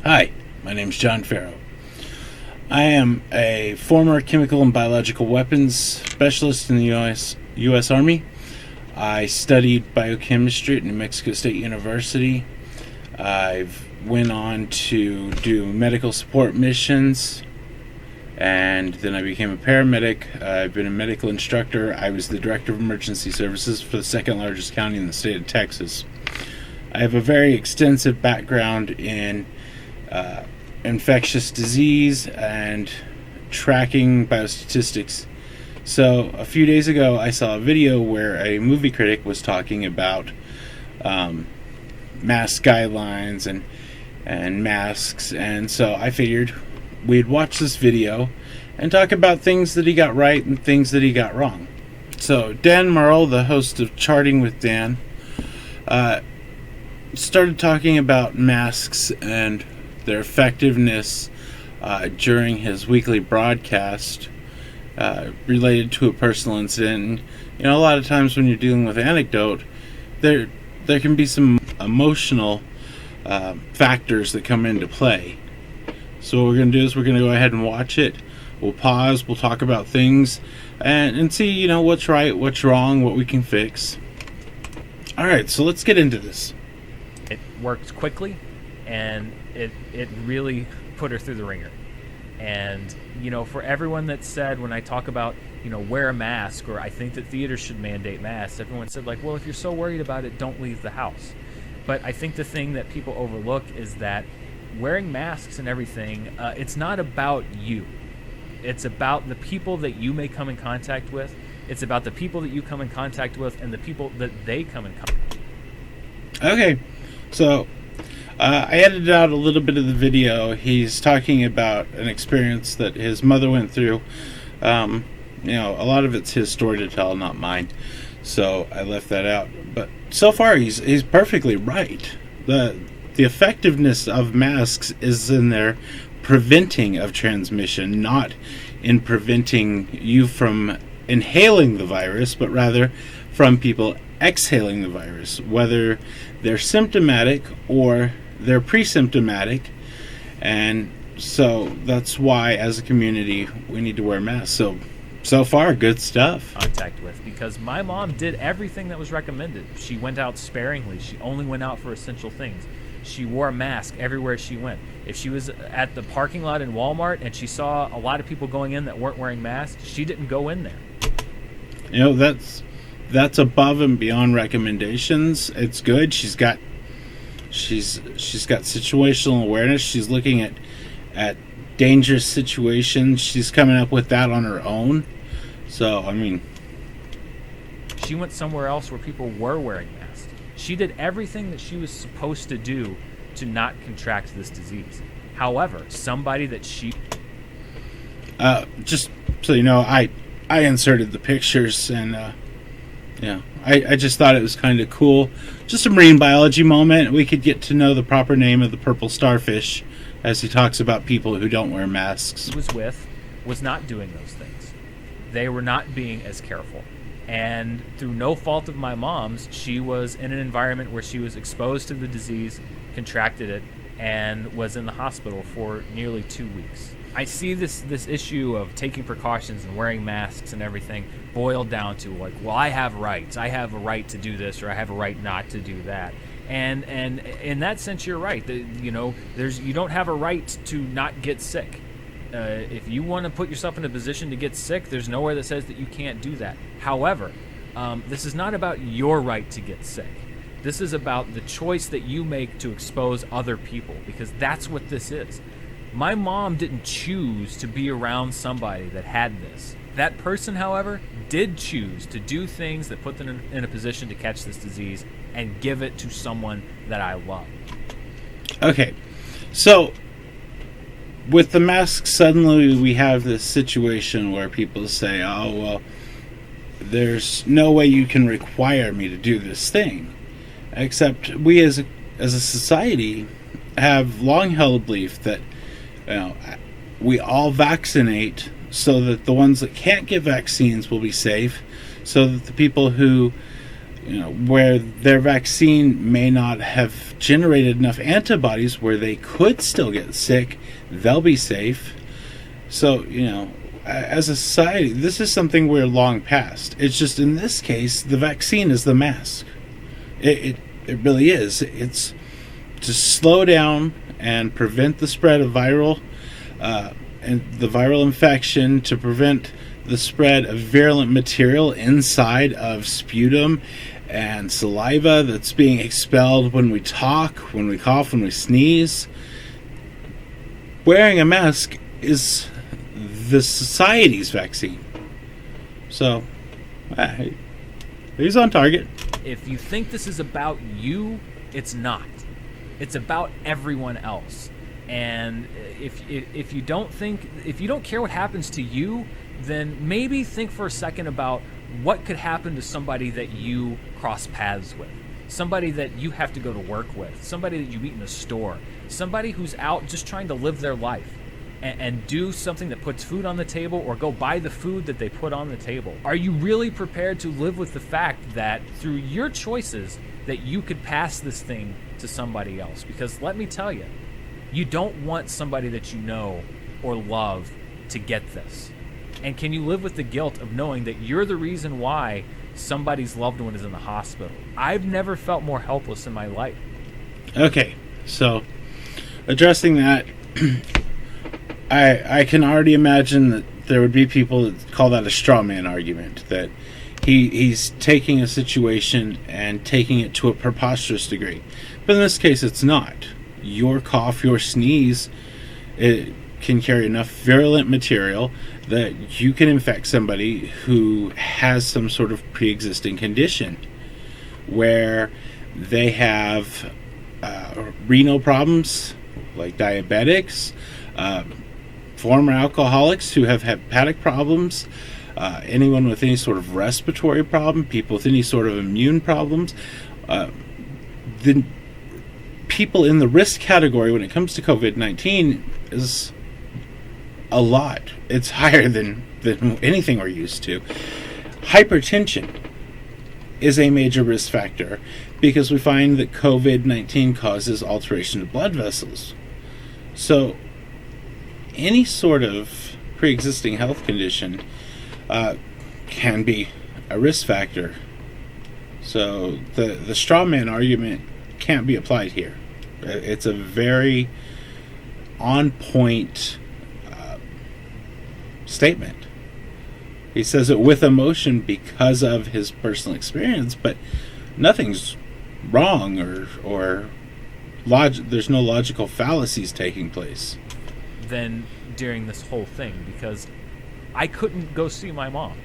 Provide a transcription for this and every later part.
Hi, my name's John Farrow. I am a former chemical and biological weapons specialist in the U.S. Army. I studied biochemistry at New Mexico State University. I've went on to do medical support missions, and then I became a paramedic. I've been a medical instructor. I was the director of emergency services for the second largest county in the state of Texas. I have a very extensive background in infectious disease and tracking biostatistics. So a few days ago I saw a video where a movie critic was talking about mask guidelines and masks, and so I figured we'd watch this video and talk about things that he got right and things that he got wrong. So Dan Murrell, the host of Charting with Dan, started talking about masks and their effectiveness during his weekly broadcast related to a personal incident. And, a lot of times when you're dealing with anecdote, there can be some emotional factors that come into play. So what we're going to do is we're going to go ahead and watch it. We'll pause, we'll talk about things, and see, what's right, what's wrong, what we can fix. Alright, so let's get into this. It worked quickly, and it really put her through the ringer. And, for everyone that said, when I talk about, wear a mask, or I think that theaters should mandate masks, everyone said, well, if you're so worried about it, don't leave the house. But I think the thing that people overlook is that wearing masks and everything, it's not about you. It's about the people that you may come in contact with. It's about the people that you come in contact with and the people that they come in contact with. Okay, so I edited out a little bit of the video. He's talking about an experience that his mother went through. A lot of it's his story to tell, not mine. So I left that out. But so far, he's perfectly right. The effectiveness of masks is in their preventing of transmission, not in preventing you from inhaling the virus, but rather from people exhaling the virus, whether they're symptomatic or they're pre-symptomatic. And so that's why, as a community, we need to wear masks. So far, good stuff. Contact with, because my mom did everything that was recommended. She went out sparingly. She only went out for essential things. She wore a mask everywhere she went. If she was at the parking lot in Walmart and she saw a lot of people going in that weren't wearing masks, she didn't go in there. That's above and beyond recommendations. It's good. She's got situational awareness. She's looking at dangerous situations. She's coming up with that on her own. So, she went somewhere else where people were wearing masks. She did everything that she was supposed to do to not contract this disease. However, somebody that she... just so you know, I inserted the pictures, and I just thought it was kind of cool. Just a marine biology moment. We could get to know the proper name of the purple starfish as he talks about people who don't wear masks. Was not doing those things. They were not being as careful. And through no fault of my mom's, she was in an environment where she was exposed to the disease, contracted it, and was in the hospital for nearly 2 weeks. I see this issue of taking precautions and wearing masks and everything boiled down to I have rights. I have a right to do this, or I have a right not to do that. And in that sense, you're right. You don't have a right to not get sick. If you want to put yourself in a position to get sick, there's nowhere that says that you can't do that. However, this is not about your right to get sick. This is about the choice that you make to expose other people, because that's what this is. My mom didn't choose to be around somebody that had this. That person, however, did choose to do things that put them in a position to catch this disease and give it to someone that I love. Okay, so with the masks, suddenly we have this situation where people say, oh, well, there's no way you can require me to do this thing. Except we as a society have long held a belief that we all vaccinate so that the ones that can't get vaccines will be safe, so that the people who where their vaccine may not have generated enough antibodies where they could still get sick, they'll be safe. So, as a society, this is something we're long past. It's just in this case, the vaccine is the mask. It really is. It's to slow down and prevent the spread of viral infection, to prevent the spread of virulent material inside of sputum and saliva that's being expelled when we talk, when we cough, when we sneeze. Wearing a mask is the society's vaccine. So, he's on target. If you think this is about you, it's not. It's about everyone else. And if you don't care what happens to you, then maybe think for a second about what could happen to somebody that you cross paths with, somebody that you have to go to work with, somebody that you meet in a store, somebody who's out just trying to live their life and do something that puts food on the table, or go buy the food that they put on the table. Are you really prepared to live with the fact that through your choices that you could pass this thing to somebody else? Because let me tell you, you don't want somebody that you know or love to get this. And can you live with the guilt of knowing that you're the reason why somebody's loved one is in the hospital? I've never felt more helpless in my life. Okay, so addressing that, I can already imagine that there would be people that call that a straw man argument, that he's taking a situation and taking it to a preposterous degree. But in this case, it's not. Your cough, your sneeze, it can carry enough virulent material that you can infect somebody who has some sort of pre-existing condition where they have renal problems, like diabetics, former alcoholics who have hepatic problems, anyone with any sort of respiratory problem, people with any sort of immune problems. The people in the risk category when it comes to COVID-19 is a lot. It's higher than anything we're used to. Hypertension is a major risk factor because we find that COVID-19 causes alteration of blood vessels. So any sort of pre-existing health condition can be a risk factor. So the straw man argument can't be applied here. It's a very on point statement. He says it with emotion because of his personal experience, but nothing's wrong or there's no logical fallacies taking place. Then during this whole thing, because I couldn't go see my mom.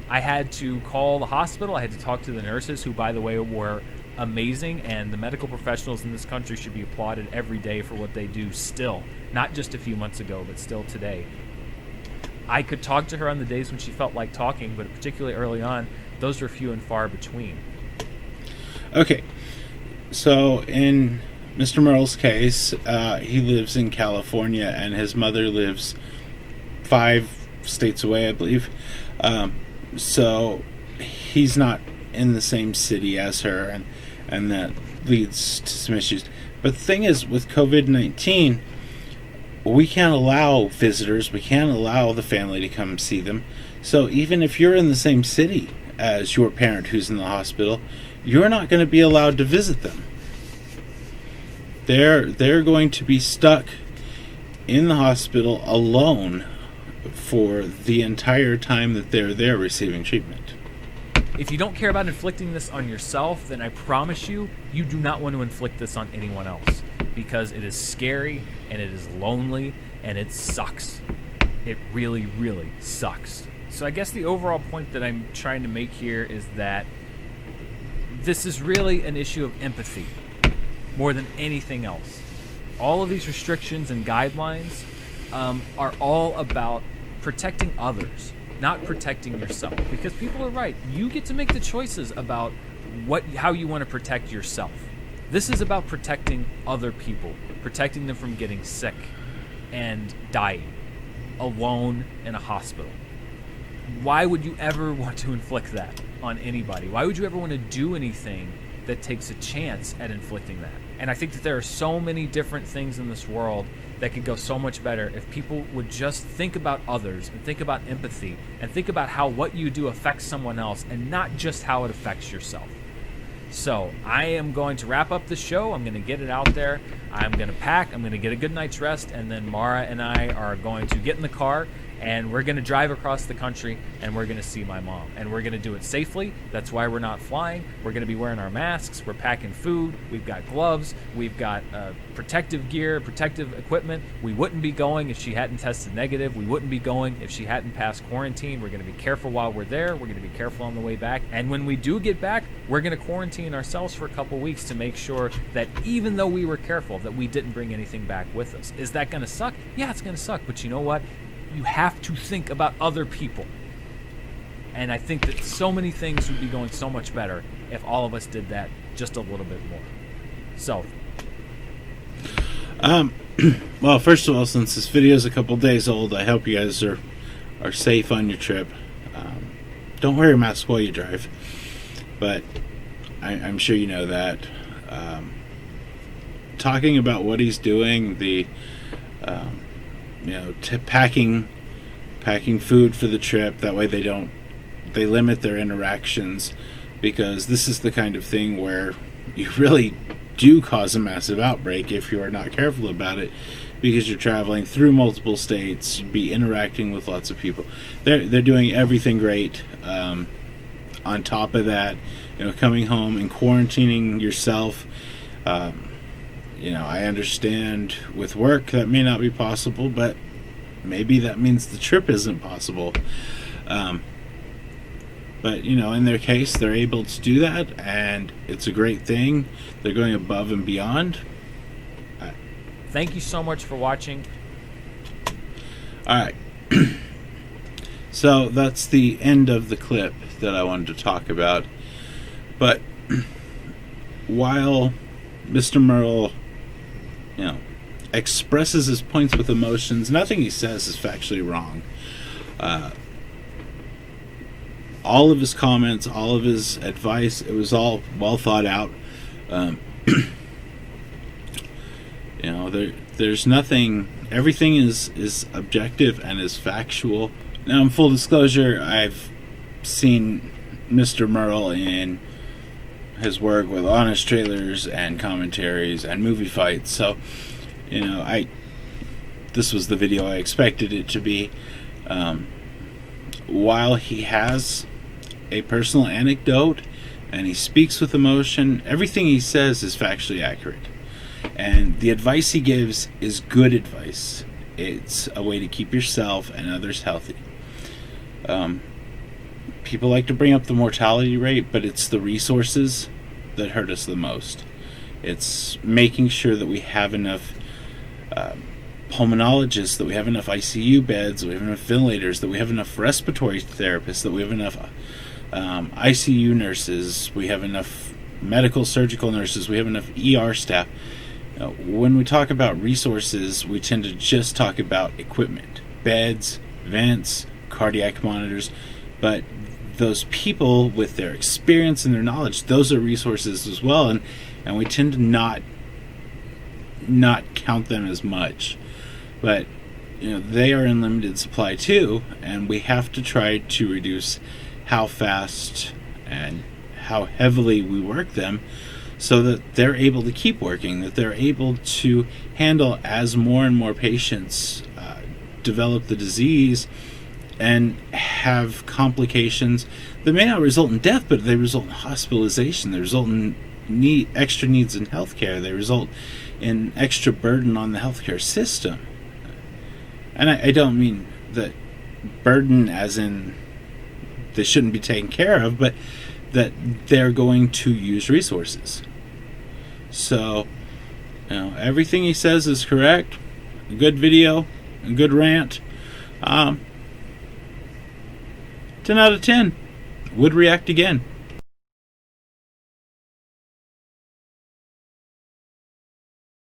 I had to call the hospital. I had to talk to the nurses, who, by the way, were amazing, and the medical professionals in this country should be applauded every day for what they do still. Not just a few months ago, but still today. I could talk to her on the days when she felt like talking, but particularly early on, those were few and far between. Okay, so in Mr. Murrell's case, he lives in California, and his mother lives 5 states away, I believe. So he's not in the same city as her, and that leads to some issues. But the thing is, with COVID-19, we can't allow visitors, we can't allow the family to come see them. So even if you're in the same city as your parent who's in the hospital, you're not going to be allowed to visit them. They're going to be stuck in the hospital alone for the entire time that they're there receiving treatment. If you don't care about inflicting this on yourself, then I promise you, you do not want to inflict this on anyone else, because it is scary and it is lonely and it sucks. It really, really sucks. So I guess the overall point that I'm trying to make here is that this is really an issue of empathy more than anything else. All of these restrictions and guidelines are all about protecting others, not protecting yourself. Because people are right. You get to make the choices about how you want to protect yourself. This is about protecting other people, protecting them from getting sick and dying alone in a hospital. why would you ever want to inflict that on anybody? Why would you ever want to do anything that takes a chance at inflicting that? And I think that there are so many different things in this world that could go so much better if people would just think about others and think about empathy and think about how what you do affects someone else and not just how it affects yourself. So I am going to wrap up the show. I'm going to get it out there. I'm going to pack. I'm going to get a good night's rest. And then Mara and I are going to get in the car and we're going to drive across the country and we're going to see my mom. And we're going to do it safely. That's why we're not flying. We're going to be wearing our masks. We're packing food. We've got gloves. We've got protective gear, protective equipment. We wouldn't be going if she hadn't tested negative. We wouldn't be going if she hadn't passed quarantine. We're going to be careful while we're there. We're going to be careful on the way back. And when we do get back, we're going to quarantine ourselves for a couple weeks to make sure that even though we were careful, that we didn't bring anything back with us. Is that going to suck? Yeah, it's going to suck. But you know what? You have to think about other people. And I think that so many things would be going so much better if all of us did that just a little bit more. So. Well, first of all, since this video is a couple days old, I hope you guys are safe on your trip. Don't wear your mask while you drive. But I'm sure you know that. Talking about what he's doing, the packing food for the trip, that way they limit their interactions, because this is the kind of thing where you really do cause a massive outbreak if you are not careful about it, because you're traveling through multiple states, you'd be interacting with lots of people. They're doing everything great. On top of that, coming home and quarantining yourself, I understand with work that may not be possible, but maybe that means the trip isn't possible. But, in their case, they're able to do that, and it's a great thing. They're going above and beyond. Thank you so much for watching. All right. So that's the end of the clip that I wanted to talk about. But while Mr. Murrell, expresses his points with emotions, nothing he says is factually wrong. All of his comments, all of his advice, it was all well thought out. There's nothing. Everything is objective and is factual. Now, in full disclosure, I've seen Mr. Murrell in his work with Honest Trailers and commentaries and movie fights. So, this was the video I expected it to be. While he has a personal anecdote and he speaks with emotion, everything he says is factually accurate. And the advice he gives is good advice. It's a way to keep yourself and others healthy. People like to bring up the mortality rate, but it's the resources that hurt us the most. It's making sure that we have enough pulmonologists, that we have enough ICU beds, that we have enough ventilators, that we have enough respiratory therapists, that we have enough ICU nurses, we have enough medical surgical nurses, we have enough ER staff. When we talk about resources, we tend to just talk about equipment, beds, vents, cardiac monitors, but those people with their experience and their knowledge, those are resources as well, and we tend to not count them as much. But they are in limited supply too, and we have to try to reduce how fast and how heavily we work them, so that they're able to keep working, that they're able to handle as more and more patients develop the disease and have complications that may not result in death, but they result in hospitalization, they result in extra needs in healthcare, they result in extra burden on the healthcare system. And I don't mean that burden as in they shouldn't be taken care of, but that they're going to use resources. So, everything he says is correct. A good video, a good rant. 10 out of 10. Would react again.